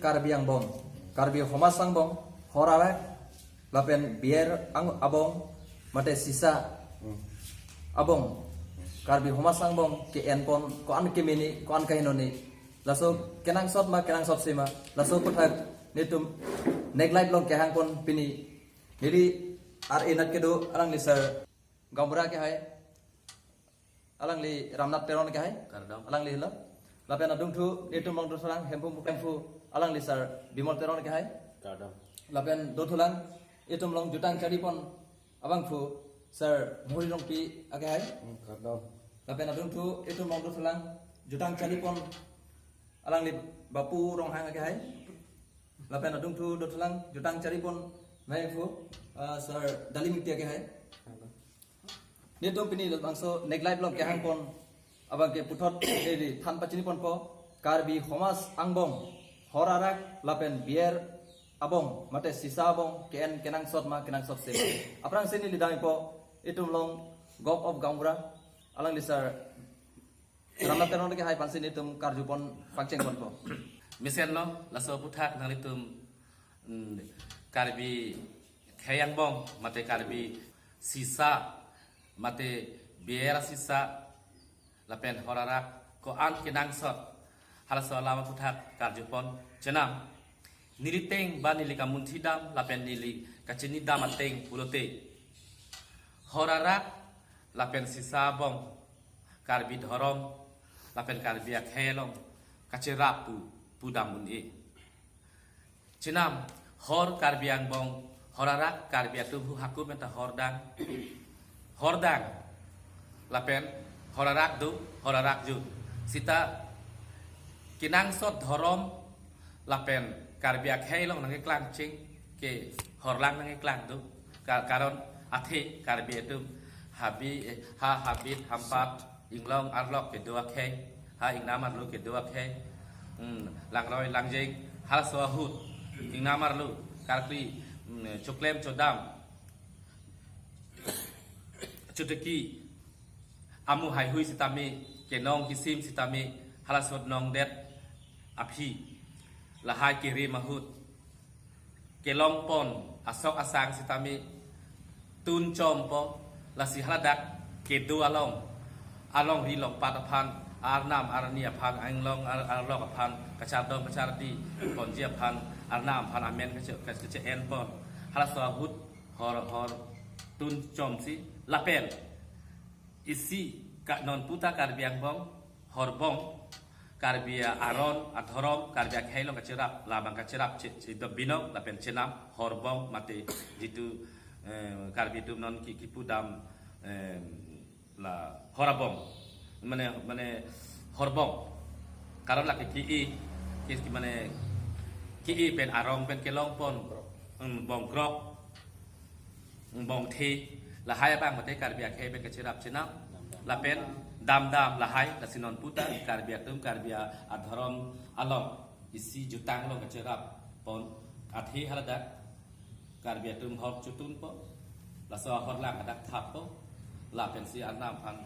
karbi ang bong karbi homas ang bong horara lapen bier ang abong mate sisa abong karbi homas ang bong ke enpon ko an kemini ko an kahinoni laso kenang sot sima laso puthak nitum neglite long kehang pon pini nili ar inat kedo alang lisar gambura ke hai alang li ramnat teron ke hai alang li hila lapen adung thu nitum long dosalang hempu alang lisar bimol teron ke hai lapen dotulang itum long jutang cari pon abang fu sir muri long pi ake hai lapen adung thu itum long dosalang jutang cari pon alang li bapu rong hang ake hai lapen adung thu dotulang jutang cari pon mai fu sir dalim ti ake hai nitum pini bangso neglite long ke hang pon abang ke puthot eli than pachini pon po karbi homas angbong horarak lapen bier abong mate sisa abong kenang sot se aprang sini lidang po itum long gop of gambura alang lisar ramna teron ke hai pansin itum karjupon pangcheng pon po misen lo laso puthak nang itum karbi khayang bong mate karbi sisa mate biera sisa lapen horarak ko an kenang sot halaso lama puthak karjupon jenam niliteng ba nili kamunti dam lapen nili kachini dam ateng pulote horarak lapen sisa bong karbi dhorom lapen karbi akhelong kachirapu pudamun e chinam hor karbi ang bong horarak karbi atubu hakum enta hordang lapen horarak ju sita kinang sot dhorom lapen karbi akhelong nang iklang ching ke horlang nang iklang tu karon athe karbi itu habit hampat inglong arlok ke dua khe ha ingnamar lu ke dua khe lang roi lang jing hal so hut ingnamar lu karbi choklem chodam chuteki amu hai hui sitami ke nong kisim sitami halasot nong det api lahai kiri mahut kelong pon asok asang sitami tun chompo lasi haladak kedu along hilong patapan arnam arnia pan anglong arlok pan kachadong kachardi ponjia pan arnam pan amen kache en pon halaswa hut hor tun chom si lapel isi ka non puta karbiang bong horbong karbia aron athorom karbia khailong kacirap labang kacirap cido binong lapen cenam horbong mate jitu karbi tu non kipudam la horabong mane horbong karon la ki mane ki pen arong pen kelong pon bong grok bong thi la hai bang mate karbia khai pen kacirap cenam lapen dam lahai lasinon puta karbia adharom along isi jutang lo kacerap pon athi halada karbia tum hok chutun po laso horlang adak thap po la pensi anam pan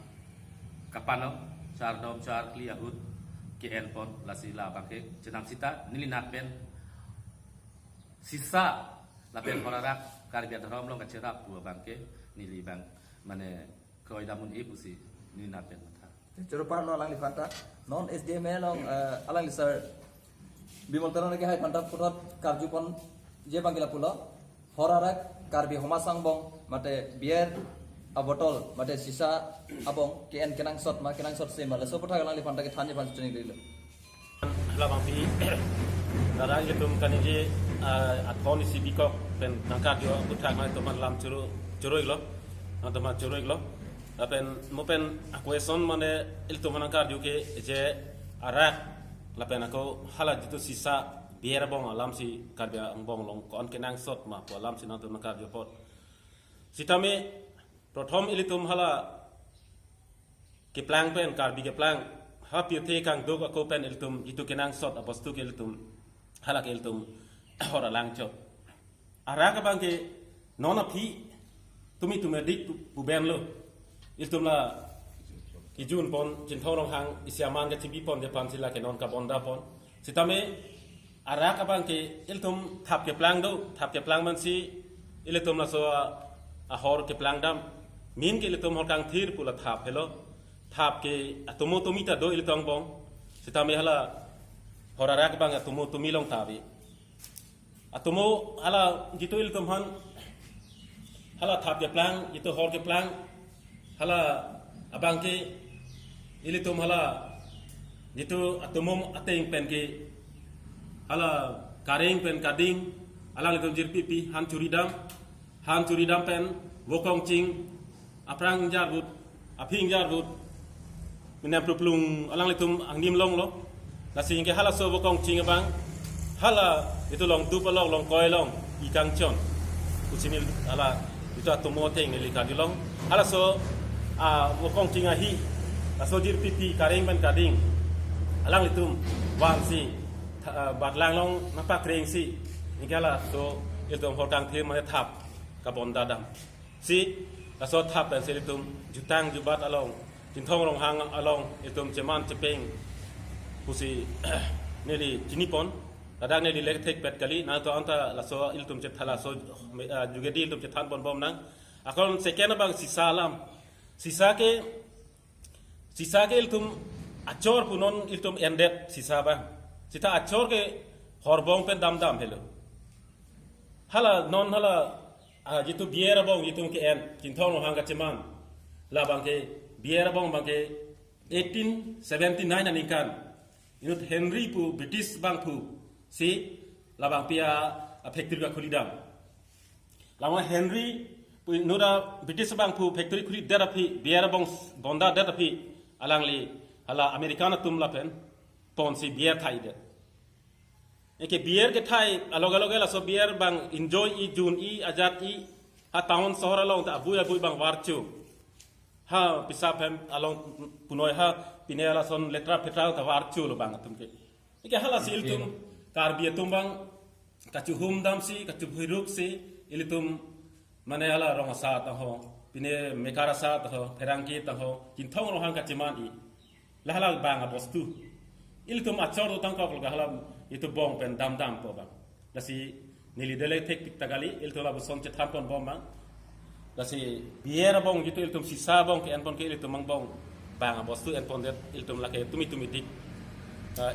kapano char dom char kli ahut ke en pon lasila bangke jenam sita nilinat pen sisa lapen horarak karbia adharom lo kacerap dua bangke nili bang mane kroi damun ibusi ni napen mata Cerupan no alang lifanta non SDM long alang lisar bimol teron ke hai panta putot karjupon je bangila pulo horarak karbi homasang bong mate bier a botol mate sisa abong kenang sot se mala so putha alang lifanta ke thanje pan training lilo labang pi darang yetum kanije athoni sibiko pen nangka dio putra ma to man lam churoi lo lapen mopen aku eson mane iltu manangkar juga je arak lapen aku halat itu sisa biar bong alam si karbia bong long kon kenang sot ma po alam si nantu manangkar jopot sitame prothom ilitum hala keplang pen karbi keplang happy te kang dog aku pen iltum itu kenang sot apostu ke iltum hala ke iltum ora lang chot arak bang ke nona phi tumi dik pu ben lo iltum la ijun pon jin thorong hang isiaman ke tibi pon de pan sila ke non ka bonda pon sitame arak abang ke iltum thap ke plang do thap ke plang man si iltum la so a hor ke plang dam min ke iltum hor kang thir pula thap helo thap ke atomo tomita do iltong bong sita me hala hor arak bang atomo tomilong tabi atomo hala gitu iltum han hala thap ke plang itu hor ke plang hala abang ke iltum hala gitu atomo ateng pen ke hala karing pen kading alang iltum jirpipi han curidam pen wokong cing aprang jarut aping jarut minam plung alang iltum angnim long lo nasi ke hala so wokong cing abang hala itu long du palong long koi long ikang chon kusinil hala itu atomo teng ni likadi long hala so wokong cing ahi aso jirpipi karing pen kading alang iltum wang si bạt lang long napak kering si nikala so iltum horkang thir mane thap kabon dadam si la so thap dan selitum jutang jubat along tinthong long hang along iltum cheman chepeng pusi neli jinipon dadang neli lektek pet kali na to anta la so iltum chet thala so jugedi iltum chet than bon bom nang akon second bang sisa lam sisa ke iltum achor punon iltum endet sisa bang sita achor ke horbong pen dam helo hala non hala jitu biera bong jitu ke en kinthong no hanga cheman la bang ke biera bong bang ke 1879 anikan inut Henry pu British bang pu si la bang pia factory ka khulidam lama Henry pu nura British bang pu factory khuli derapi biera bong bonda derapi alangli hala americana tum la pen pon si bier thai de eke bier ke thai alog la so bier bang enjoy I jun I ajat I ha town sohor along ta abu bang warchu ha pisap hem along punoi ha pinela son letra petra ta warchu lo bang tum ke eke hala sil tum kar bier tum bang kachu hum dam si kachu bhiruk si ilitum mane ala rong sa ta ho pine mekara sa ta ho pherangki ta ho kinthong ro hang ka chiman I lahala bang a bostu iltum achor do tangka kol gahalam itu bong pen dam po bang dasi nili dele tek pik tagali iltum la boson che thampon bom bang dasi biera bong gitu iltum sisa bong ke enpon ke iltum mang bong bang bostu enpon det iltum la ke tumi dik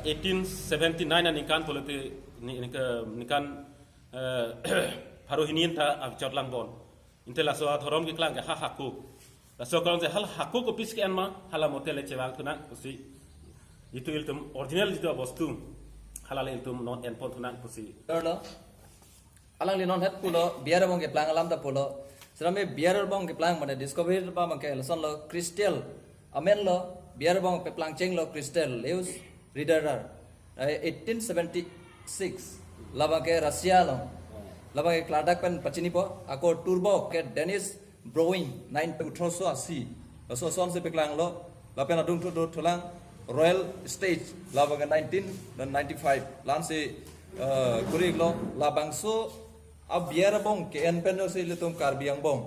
1879 ani kan polite ni kan harohinin ta achor lang bon intela so thorom ke klang ke ha haku la so kong je hal haku ko pis ke enma hala motele chewang tuna usi itu iltum original itu bostu halal iltum non enpon tunan pusi lo alang li non het pulo biara bong ke plang alam ta pulo serame biara bong ke plang mane discovery ba mang ke leson lo crystal amen lo biara bong pe plang cheng lo crystal leus reader 1876 laba ke Russia lo laba ke kladak pen pachini po ako turbo ke Dennis Browning 1980 so son se pe plang lo la pen adung tu thulang Royal Stage labang 1995 lansi kurig lo labang so abiera bong ke en pen se litum karbiang bong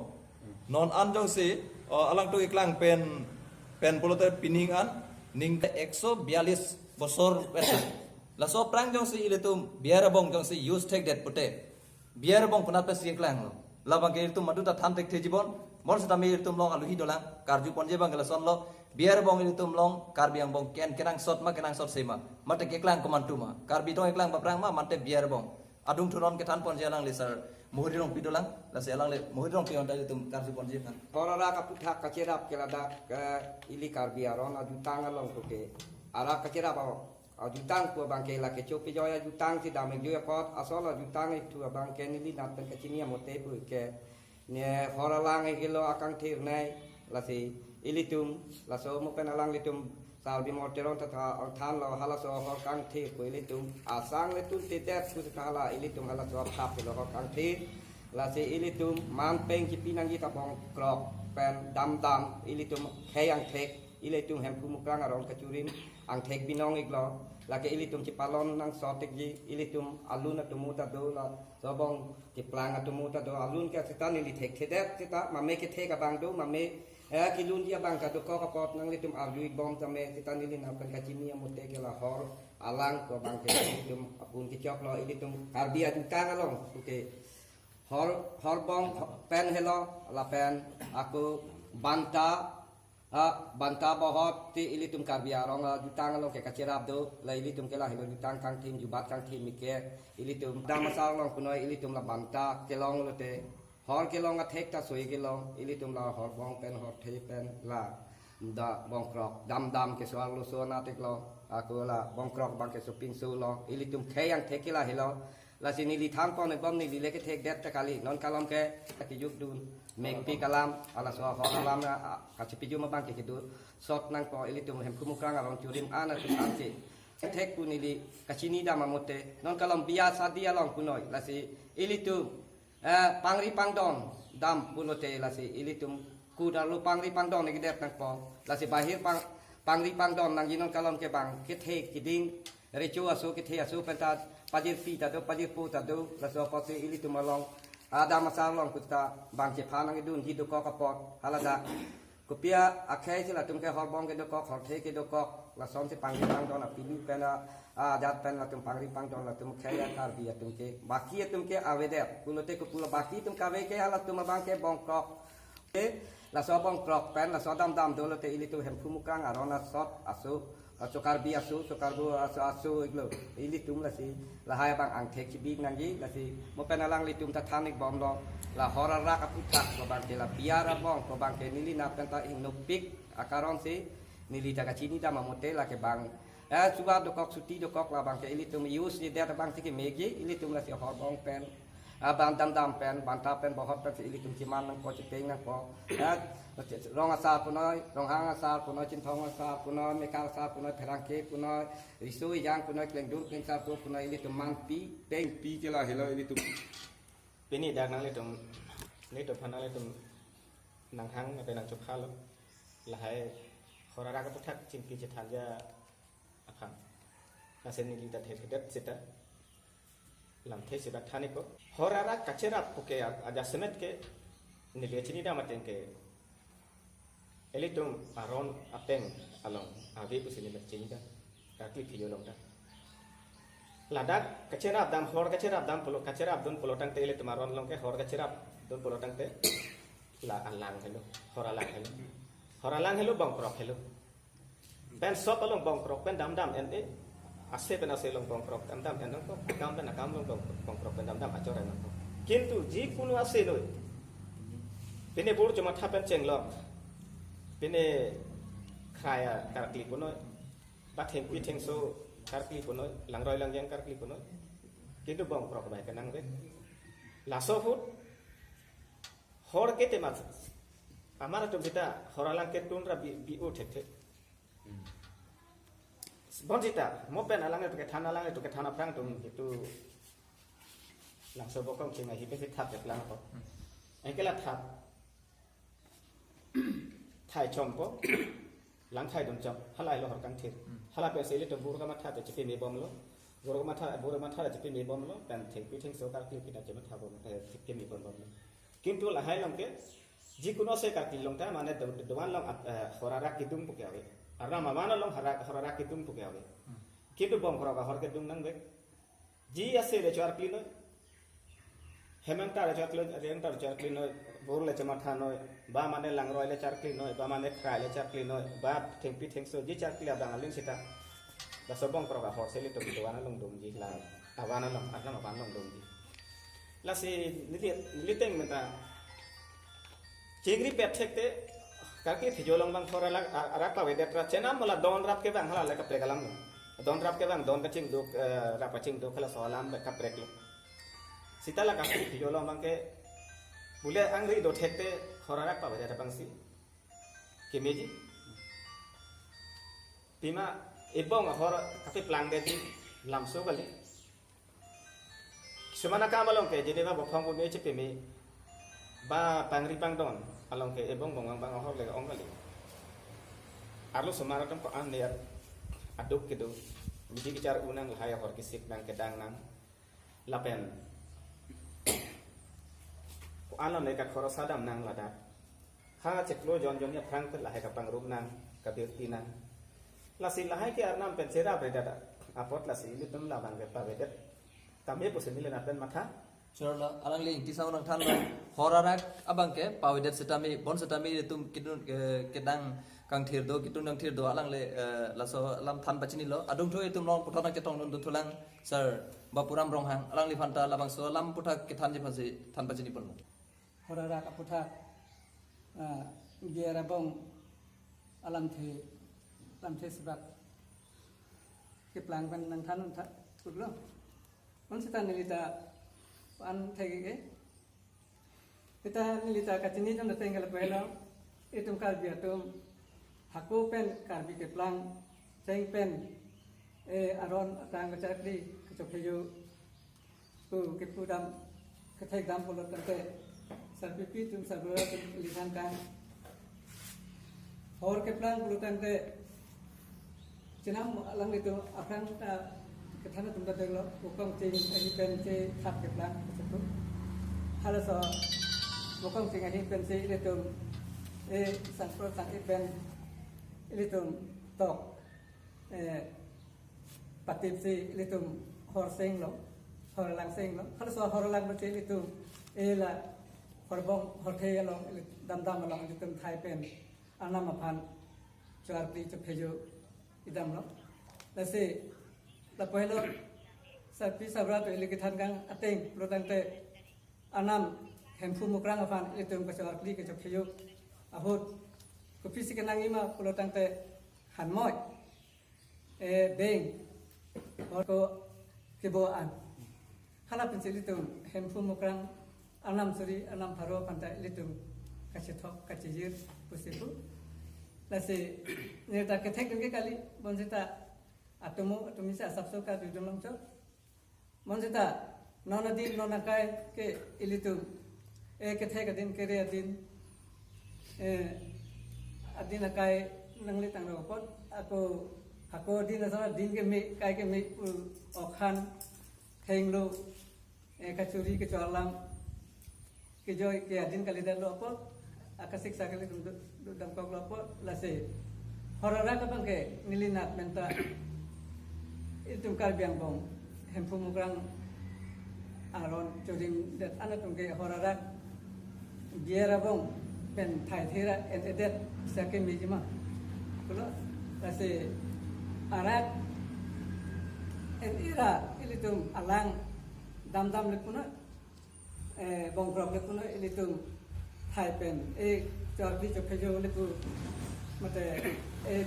non anjong se alang tu iklang pen polote pining an ning 142 bosor pesa la so prang jong se litum biera bong jong se use take that pute biera bong panat pe iklang lo labang ke litum madu ta than tek the jibon mon sa mi litum long aluhi dolang karju ponje bang la son lo biar bong itu melong karbiang bong kenang sot sema mate keklang komantuma karbi dong eklang baprang ma mate biar bong adung turon ke tan pon jalang lesar muhirong pidolang la selang le muhirong pion dari tum karju pon jepan korora ka putha ka cerap kelada ke ili karbiaron ajutang along to ke ara ka cerap ajutang ko bangke la ke chopi joya jutang ti dame joya kot asol ajutang itu bangke nili naten ke chinia mote pu ke ne horalang e kilo akang thir nai la si ilitum la so mo penalang litum saudi moteron ta than lo hala so ho kang thi ko ilitum asang litum tetet ku kala ilitum hala so tap lo ho kang thi la se ilitum man peng ki pinang ki ta bong krok pen dam ilitum khayang thek ilitum hem ku mukrang arong kacurin ang thek binong iglo la ke ilitum ci palon nang sotek ji ilitum alun atumuta do la so bong ci plang atumuta do alun ke setan ili thek tetet kita mame ke thek abang do mame kilun dia bang ka doko ka pot nang litum arduit bom tame kita nilin akan kacini amote ke lahor alang ko bang ke litum apun ke chok lo ilitum karbia jutang along oke hor bong pen hello la pen aku banta banta bahot ti ilitum karbia rong jutang along ke kacirap do la ilitum ke la hello jutang kang tim jubat kang tim mike ilitum damasal long kunoi ilitum la banta ke long lo te hor ke long athek ta soi ke long ilitum la hor bong pen hor thei pen la da bong krok dam ke soal lo so na tek lo aku la bong krok bang ke shopping so lo ilitum khe yang thek ke la helo la sini li tham pon bom ni le ke thek det ta kali non kalom ke ki juk dun mek pi kalam ala so hor kalam na ka chi pi ju ma bang ke du sot nang ko ilitum hem kumukrang along churim ana tu anti thek kunili kachini da mamote non kalom bia sadia long kunoi la si ilitum pangri pangdon dam bunote lasi ilitum kuda lu pangri pangdon ni gede nang po lasi bahir pangri pangdon nang ginon kalom ke bang kethe kiding recho aso kethe aso penta pajir pi ta do pajir pu ta do laso pose ilitum along ada masalong kuta bang che phanang idun hidu ko kapot halada kopia akhai sila tum ke horbong ke do ko khorthe ke do ko la som se pangri pangdon apilu pena jat pen la tum pangri pangdon la tum khaya kar biya tum ke baki tum ke avede pulote ko pulo baki tum kave ke hala tum bang ke bongkrok ke la so bongkrok pen la so dam do lo te ili tu hem kumukang arona sot asu sokar bi asu sokar bu asu iglo ili tum la si la hai bang ang thek big nang gi la si mo pen alang li tum ta thanik bom lo la horara ka putra ko bang ke la biara bong ko bang ke nili na pen ta ing no pik akaron si nili ta ka chini ta mamote la ke bang suba dokok suti dokok la bang ke ilitum use ni dia bang tiki megi ilitum la si horbong pen bang dam pen banta pen bohot pen ilitum ciman nang ko cipeng nang ko rong asal punoi rong hang asal punoi cintong asal punoi mekal asal punoi perangke punoi risui yang punoi kleng dur kleng sal punoi ilitum mangpi peng pi ke la helo ilitum Pini dak nang litum panang litum nang hang pe nang chukha lo lahai khorara ka puthak chimpi chethaja akhang nasen ni lita the det sita lam the sita thani ko horara kachera puke aja semet ke ni le chini da maten ke elitum aron apeng along ave pusini le chini da ka kli phiyo long da ladak kachera dam hor kachera dam pulo kachera don pulo tang te elitum aron long ke hor kachera don pulo tang te la alang hello horalang hello bang prok hello pen sop along bong prok pen dam en ase pen ase long bong prok dam en ko akam pen akam long bong prok pen dam achor en ko kintu ji kunu ase noi pene bor cuma thapen cheng lo pene khaya karkli kuno ba theng pi theng so karkli kuno langroi lang yang karkli kuno kintu bong prok bai kanang be laso hut hor kete mat amara to bita horalang ke tunra bi o thek bonjita mopen alang itu ke thana prang tum itu langsung bokong chinga hipe thap ke lang ko engkela thap thai chompo lang thai dum chom halai lo hor kang thir hala pe sele to bur ka ma tha te chipe me bom lo bur ka ma tha chipe me bom lo kan thek pi theng so kar ki pina chema tha bom ke me bom lo kintu la hai long ke jikuno se kar ki long ta mane doan long horara kidum puke ave arna mamana long horara kidum puke ave kintu bom khora hor ke dung nang be ji ase le char klino hemanta le char klino renta char klino bor le chema tha noi ba mane langroi le char klino ba mane krai le char klino ba theng pi theng so ji char klia dang alin sita da sobong khora hor se le to doan long dum ji la awana long arna mawan long dum ji la si niliteng menta chingri pethekte kaki thijolong bang thora lag arak pa wedetra chenam mala don rap ke bang hala la ka pregalam don rap ke bang don ka ching duk rap pa ching duk khala salam ka preklo sitala ka thijolong bang ke bule angri do thekte thora rak pa wedetra bang si kemeji pima ebong hor kapi plang de di lamso kali semana kamalong ke jadi ba bokong me chepe me ba pangri pangdon along ke ebong bongang bang hor le ong kali arlo semana tam ko an ne aduk kedo biji bicara unang lahaya hor kisik nang kedang nang lapen ko alon ne ka khoro sadam nang lada ha cek lo jon jon ya prang ket lahai kapang rum nang kabir tinan lasi lahai ke arnam pen sera beda da apot lasi ini tum la bang ke pa beda tamye pusin ile na pen matha Surla alang ling kisah orang tan horarak abang ke pawedet setami bon setami tum kidun kedang kang thir do kitun nang thir do alang le laso lam than pachini lo adung thoi tum long puthana ke tong dun thulang sir bapuram rong hang alang li phanta labang so lam putha ke than je phase than pachini pon horara kaputha gera bong alam the sebab ke plang ban nang than putlo on setan nilita an thege kita nilita katini jam tinggal pelo itum kal biatum hako pen karbi ke plang ceng pen aron tang ke chakri ke chokheju ku ke pudam ke thai dam polot kante sarpipi tum sabra lisan kan और के प्लान बुलुकन के चिनाम अलग itu akan kethana tumda deglo ukam ting ahi pen che thap ke plan setu hala so ukam ting ahi pen che ile tum sang pro sang pen ile tum tok patip se ile tum hor seng lo hor lang seng lo hala so hor lang che ile tum la hor bong hor the lo ile dam dam lo ile tum thai pen anam aphan char pri che phejo idam lo lase la pehlo sapi sabra to ile kithan kang ateng protante anam hempu mukrang aphan ile tum ka char pri ke che phejo ahot ko pisi kenang ima protante hanmoy beng ko kebo an hala pen ile tum hempu mukrang anam suri anam pharo panta ile tum ka che thok ka che yir pusipu lase neta ke thek ke kali bonjita atumi sa sabso ka dudong cho bonjita nona din nona kai ke ilitu ke thek din ke re din adina kai nangli tang ro pot ako din sa din ke me kai ke me okhan thenglo ka churi ke cholam ke joy ke adin kali da lo pot akasik sakali dam kok lopo lase horara ka bangke nilinat menta itu kal biang bong hempu mukrang aron jodim dat anak tungke horara biara bong pen thai thera en edet sake mijima kulo lase arak en ira ilitum alang dam dam lekuna bong krok lekuna ilitum thai pen char di chokhe jo le tu mate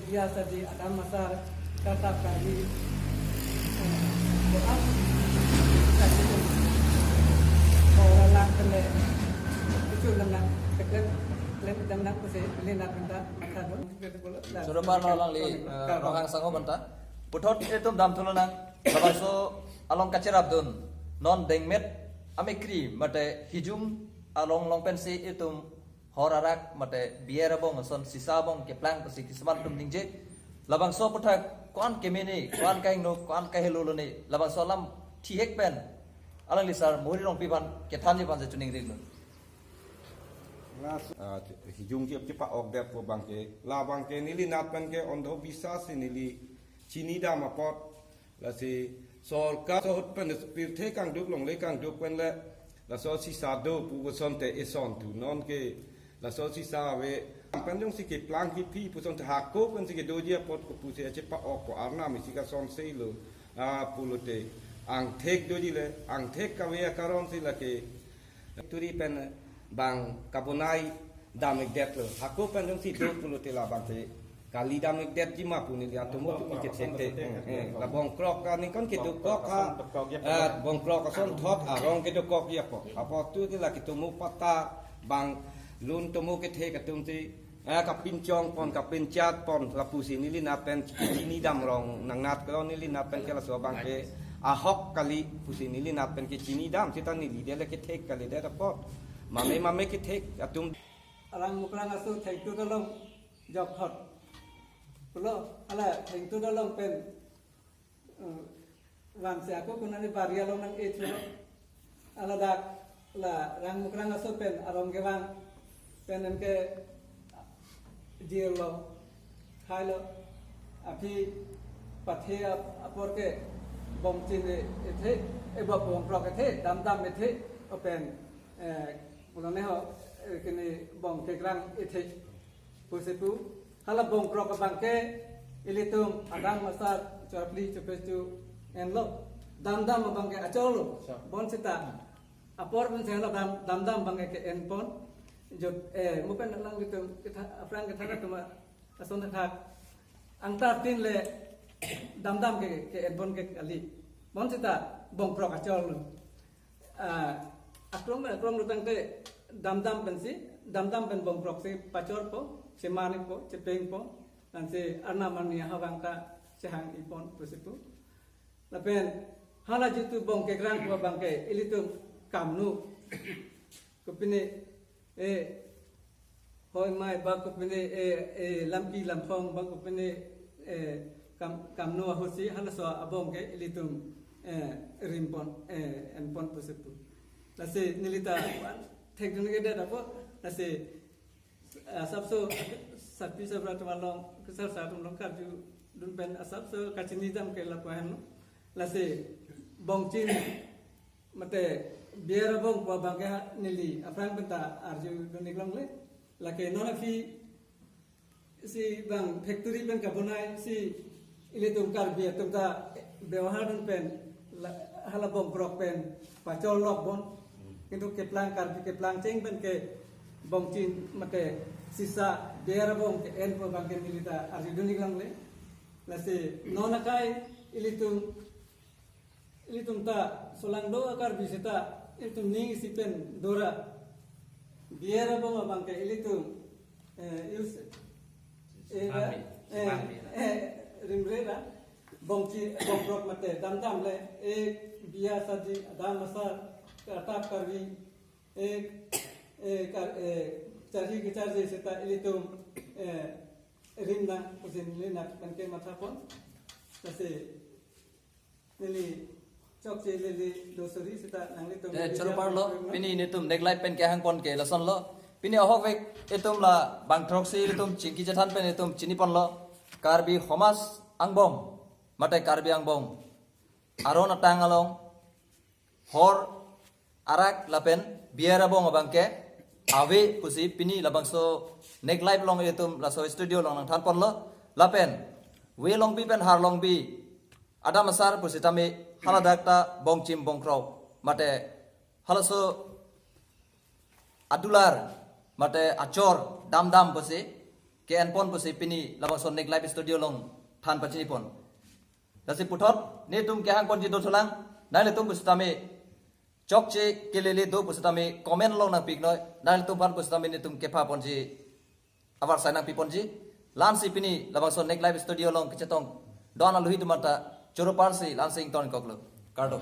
biasa di adam masar kata kali doa kasi orang lang kele itu lang teklen lem dam nak se le nak benda mata do sudah mana alang li rohang sango banta puthot etum dam thulana labang so along kacerap dun non dengmet amikri mate hijum along long pensi etum horarak mate biera bong son sisa bong ke plang pasi kisman tum dingje labang so puthak kon kemini kon kaing no kon kahelo lo ni labang so lam thi hek pen alang lisar muri rong piban ke than je ban je tuning ring hijung je cepa ok dep po bangke la bangke nili nat pen ke ondo bisa sinili chini da mapot la si sol ka so hot pen spir the kang duk long le kang duk pen le la so sisa do pu ko son te eson tu non ke la so sisa we pen jong si ke plang ki pi pu son te ha ko pen si ke do je pot ko pu se cepa ok ko arna mi si ka son se lo pulute ang thek do ji le ang thek ka we karon si la ke turi pen bang kabonai damik det lo hako pen jong si do pulute la bang te kali damik det ji ma pu ni ya to mo tu ke sente la bong krok ka ni kon ke do kok ha bong krok ka son thot arong ke do kok ya ko apo tu ti la ke to mo pata bang lun to mo ke the ka tum ti ka pin chong pon ka pin chat pon la pu si ni li na pen ni dam rong nang nat ko ni li na pen ke la so bang ke ahok kali pu si ni li na pen ke chini dam ti ta ni li de le ke thek kali de ta pot mame ke thek atum alang mukrang asu thai tu dolong jok hot kulo ala thai tu dolong pen wan se aku kunani baria long nang e chulo ala dak la rang mukrang asu pen arong ke wang pen en ke deal lo khai lo api pathe apor ke bom chin ethe eba bom prok ethe dam ethe open ulone ho kini bom ke grang ethe pusepu hala bom prok bangke ilitum adang masar chorpli chopestu enlo dam bangke acholo bon sita apor pun sehla dam bangke ke enpon jo mupen lang gitu kita afran kita cuma ason thak angta tin le dam ke enpon ke ali bon sita bong prok achol akrong lutang te dam pensi dam pen bong prok se pachor po se manik po se peng po dan se arna mania hawangka se hang ipon pusipu lapen hala jitu bong ke grang po bangke ilitum kamnu kupine hoi mai ba kupine lampi lampong ba kupine kamnu hosi hala so abong ke ilitum rimpon enpon pusipu lase nilita teknik ada apa lase sabso sapi sabrat malong kesal satum longkar ju dun pen asabso kacinitam ke lapuan lase bongcin mate biar bong pa bangke nili aprang benta arju dunik long le lake nona fi si bang factory ben kabonai si ile tumkar biar tumta bewahar dun pen hala bong prok pen pacol lok bon কিন্তু keplang karbi keplang ceng ben ke bong chin mate sisa biar bong ke en po bangke milita arju dunik long le lase nona kai ilitum ta solang do akar bisita ilitum ning sipen dora biar bong bangke ilitum use rimrera bong prok mate dam le biya saji dam masar atap karbi charji ke charji seta ilitum rimna usin lena bangke matapon lase nili chokche lili dosori sita nanglitum chorpar lo pini nitum neglai pen ke hang pon ke lason lo pini ohok vek etum la bangtrok si etum chingki jathan pen etum chini pon lo karbi homas angbom mate karbi angbom aron atang along hor arak lapen biara bong bangke awe pusi pini labangso neglai long etum la so studio long nang than pon lo lapen we long bi pen har long bi ada masar pusi tami hala dakta bong chim bong krau mate halaso adular mate achor dam pusi ke enpon pusi pini labang son nek live studio long than pachini pon dasi puthot ne tum ke hang pon ji do tholang nai tum pusi tami chokche kelele do pusi tami comment long nang pik noi nai tum pan pusi tami ne tum ke pha pon ji abar sai nang pi pon ji lan si pini labang son nek live studio long kichetong don aluhi tumata Choro parsi lansing ton koklo. Kardo.